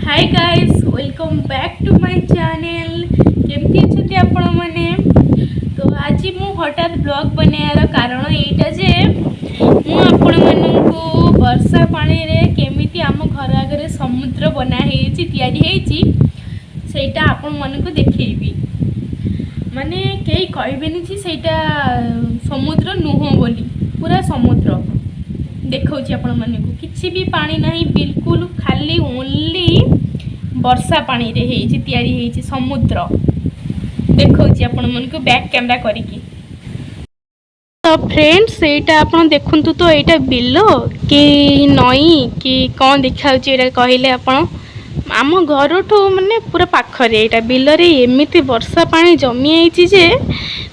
Hi guys welcome back to my channel केमती अच्छे आपण मैंने तो आज मु हठात ब्लॉग बनायार कारण यहीटा जे मु आपण मानू वर्षा पानी रे केमिति आम घर आगे समुद्र बना सेटा आपण मानू देखी माने कई कहबेनी जी सेटा समुद्र नुह बोली पूरा समुद्र देखा आपण मानू किसी भी पानी नहीं बिल्कुल खाली ओनली वर्षा पानी रे हेची तैयारी हेची समुद्र देखा आपण मानू बैक कैमरा करिकी। तो फ्रेंड्स एटा आपण देखंतु तो एटा बिल कि नई कि कौन देखा एटा कहले आपण आम घर ठू माने पूरा पाखरे एटा बिल रे एमिति वर्षा पानी जमी आइची जे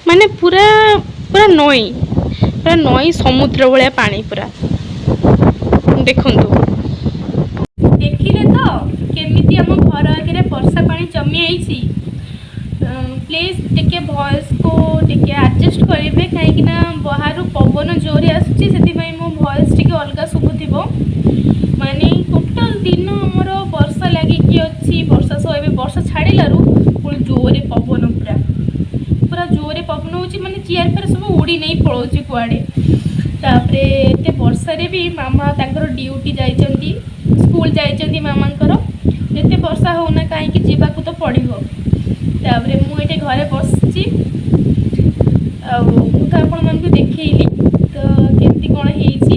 माने पूरा पूरा नई समुद्र भाया पानी पूरा देखंतु देखिले तो केमिति आम घर आगे वर्षा पानी जमी आइची। प्लीज टिके वॉइस को टिके एडजस्ट करेंगे कहीं बाहर पवन जोरे आसूची से मो वॉइस टिके अलग शुभुथिबो माने टोटल दिन आमर वर्षा लगिकी अच्छी वर्षा सो ए वर्षा छाड़िलारू पुणी जोरे पवन पूरा पूरा जोरे पवन होची माने चेयर फेर सब उड़ी नहीं पळौची कुआडे तापरे एते वर्षा रे भी मामा तांकर ड्यूटी जाइचंती स्कूल जाइचंती मामांकर एते वर्षा होना काहे जीवाकू तो पड़िबो तापरे मु एटे घरे बसची तो आपण मानकु देखैली तो केमती कोन हेइची